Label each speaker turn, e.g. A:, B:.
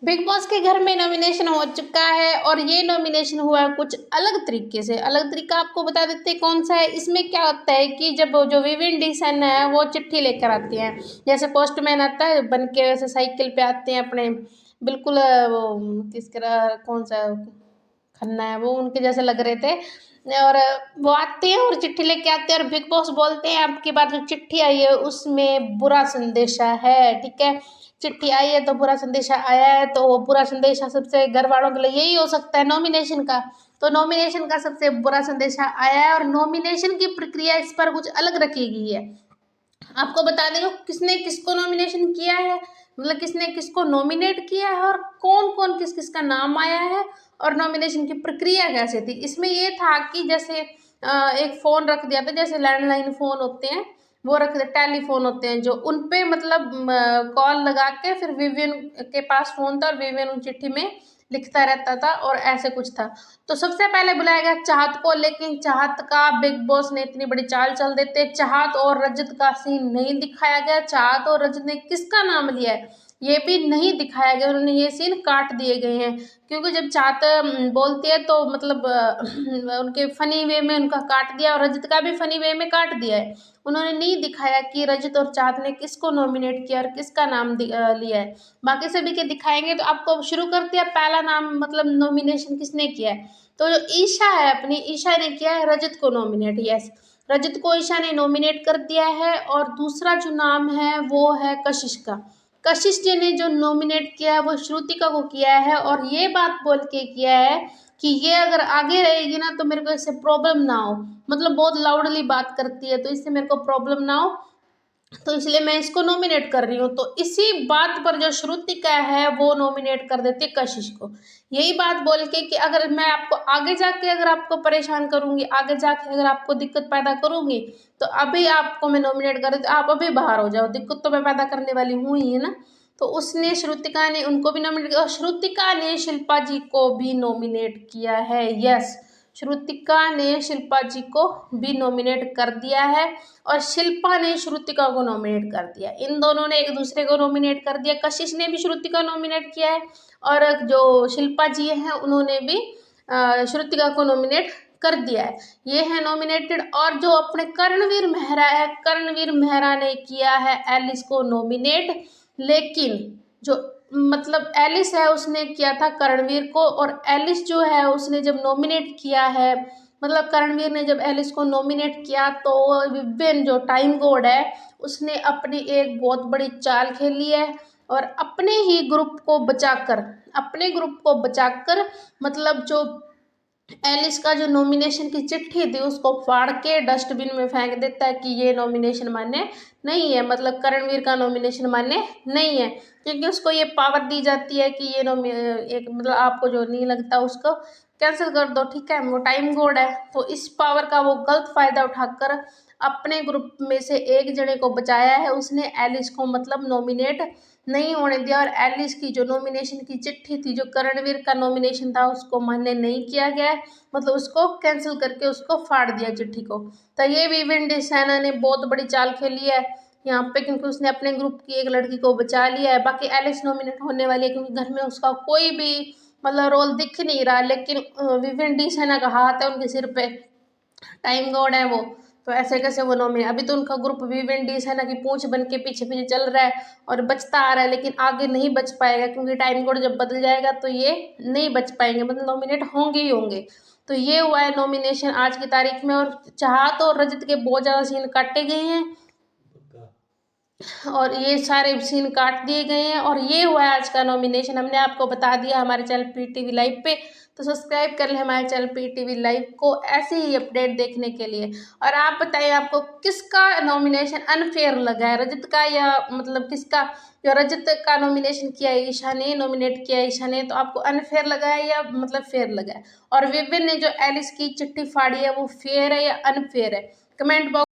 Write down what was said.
A: Big boss के घर में नॉमिनेशन हो चुका है और ये नॉमिनेशन हुआ है कुछ अलग तरीके से। अलग तरीका आपको बता देते हैं कौन सा है। इसमें क्या होता है कि जब जो विविन डिसन है वो चिट्ठी लेकर आती हैं, जैसे पोस्टमैन आता है बन के, वैसे साइकिल पे आते हैं अपने, बिल्कुल वो किसका कौन सा खन्ना है वो उनके जैसे लग रहे थे। और वो आते हैं और चिट्ठी लेके आते हैं और बिग बॉस बोलते हैं आपकी बार जो चिट्ठी आई है उसमें बुरा संदेशा है, ठीक है। चिट्ठी आई है तो बुरा संदेशा आया है, तो वो बुरा संदेशा सबसे घर वालों के लिए यही हो सकता है नॉमिनेशन का। तो नॉमिनेशन का सबसे बुरा संदेशा आया है और नॉमिनेशन की प्रक्रिया इस पर कुछ अलग रखी गई है। आपको बता दें किसने किसको नॉमिनेशन किया है, मतलब किसने किसको नॉमिनेट किया है और कौन कौन किस किस का नाम आया है और नॉमिनेशन की प्रक्रिया कैसे थी। इसमें ये था कि जैसे एक फ़ोन रख दिया था, जैसे लैंडलाइन फ़ोन होते हैं वो रख दे, टेलीफोन होते हैं जो, उन पे मतलब कॉल लगा के फिर विवियन के पास फ़ोन था और विवियन उन चिट्ठी में लिखता रहता था और ऐसे कुछ था। तो सबसे पहले बुलाया गया चाहत को, लेकिन चाहत का बिग बॉस ने इतनी बड़ी चाल चल देते चाहत और रजत का सीन नहीं दिखाया गया। चाहत और रजत ने किसका नाम लिया है ये भी नहीं दिखाया गया, उन्होंने ये सीन काट दिए गए हैं। क्योंकि जब चाहत बोलती है तो मतलब उनके फनी वे में उनका काट दिया और रजत का भी फनी वे में काट दिया है। उन्होंने नहीं दिखाया कि रजत और चाहत ने किसको नॉमिनेट किया और किसका नाम लिया है। बाकी सभी के दिखाएंगे तो आपको शुरू कर दिया, पहला नाम मतलब नॉमिनेशन किसने किया है, तो जो ईशा है अपनी, ईशा ने किया है रजत को नॉमिनेट। यस, रजत को ईशा ने नॉमिनेट कर दिया है। और दूसरा जो नाम है वो है कशिश का। कशिश जी ने जो नॉमिनेट किया है वो श्रुतिका को किया है और ये बात बोल के किया है कि ये अगर आगे रहेगी ना तो मेरे को इससे प्रॉब्लम ना हो, मतलब बहुत लाउडली बात करती है तो इससे मेरे को प्रॉब्लम ना हो, तो इसलिए मैं इसको नॉमिनेट कर रही हूँ। तो इसी बात पर जो श्रुतिका है वो नॉमिनेट कर देती है कशिश को, यही बात बोल के कि अगर मैं आपको आगे जाके अगर आपको परेशान करूंगी, आगे जाके अगर आपको दिक्कत पैदा करूंगी तो अभी आपको मैं नॉमिनेट कर देती, आप अभी बाहर हो जाओ, दिक्कत तो मैं पैदा करने वाली हूँ ही है ना। तो उसने श्रुतिका ने उनको भी नॉमिनेट किया और श्रुतिका ने शिल्पा जी को भी नॉमिनेट किया है। यस, श्रुतिका ने शिल्पा जी को भी नॉमिनेट कर दिया है और शिल्पा ने श्रुतिका को नॉमिनेट कर दिया। इन दोनों ने एक दूसरे को नॉमिनेट कर दिया। कशिश ने भी श्रुतिका नॉमिनेट किया है और जो शिल्पा जी हैं उन्होंने भी श्रुतिका को नॉमिनेट कर दिया है। ये है नॉमिनेटेड। और जो अपने कर्णवीर मेहरा है, कर्णवीर मेहरा ने किया है एलिस को नॉमिनेट, लेकिन जो मतलब एलिस है उसने किया था करणवीर को, और एलिस जो है उसने जब नॉमिनेट किया है, मतलब करणवीर ने जब एलिस को नॉमिनेट किया तो विवियन जो टाइम गॉड है उसने अपनी एक बहुत बड़ी चाल खेली है और अपने ही ग्रुप को बचाकर, अपने ग्रुप को बचाकर मतलब जो एलिस का जो नॉमिनेशन की चिट्ठी थी उसको फाड़ के डस्टबिन में फेंक देता है कि ये नॉमिनेशन मान्य नहीं है, मतलब करणवीर का नॉमिनेशन मान्य नहीं है। क्योंकि उसको ये पावर दी जाती है कि ये एक मतलब आपको जो नहीं लगता उसको कैंसिल कर दो, ठीक है, वो टाइम कोड है। तो इस पावर का वो गलत फायदा उठाकर अपने ग्रुप में से एक जने को बचाया है, उसने एलिस को मतलब नॉमिनेट नहीं होने दिया और एलिस की जो नॉमिनेशन की चिट्ठी थी, जो करणवीर का नॉमिनेशन था, उसको मान्य नहीं किया गया, मतलब उसको कैंसिल करके उसको फाड़ दिया चिट्ठी को। तो ये विविन डिसाना ने बहुत बड़ी चाल खेली है यहाँ पे, क्योंकि उसने अपने ग्रुप की एक लड़की को बचा लिया है। बाकी एलिस नॉमिनेट होने वाली है क्योंकि घर में उसका कोई भी मतलब रोल दिख नहीं रहा, लेकिन विविन डिसाना का हाथ है उनके सिर पे, टाइम गॉड है वो, तो ऐसे कैसे वो नॉमिनेट। अभी तो उनका ग्रुप विविन डिसाना की पूंछ बन के पीछे पीछे चल रहा है और बचता आ रहा है, लेकिन आगे नहीं बच पाएगा क्योंकि टाइम कोड जब बदल जाएगा तो ये नहीं बच पाएंगे, मतलब नॉमिनेट होंगे ही होंगे। तो ये हुआ है नॉमिनेशन आज की तारीख में और चाहत और रजत के बहुत ज़्यादा सीन काटे गए हैं और ये सारे सीन काट दिए गए हैं और ये हुआ है आज का नॉमिनेशन। हमने आपको बता दिया हमारे चैनल PTV लाइव पे, तो सब्सक्राइब कर ले हमारे चैनल PTV लाइव को ऐसे ही अपडेट देखने के लिए। और आप बताइए आपको किसका नॉमिनेशन अनफेयर लगा है, रजत का या मतलब किसका, जो रजत का नॉमिनेशन किया है ईशा ने, नॉमिनेट किया है ईशा ने, तो आपको अनफेयर लगा है या मतलब फेयर लगा है। और विविन ने जो एलिस की चिट्ठी फाड़ी है वो फेयर है या अनफेयर है, कमेंट बॉक्स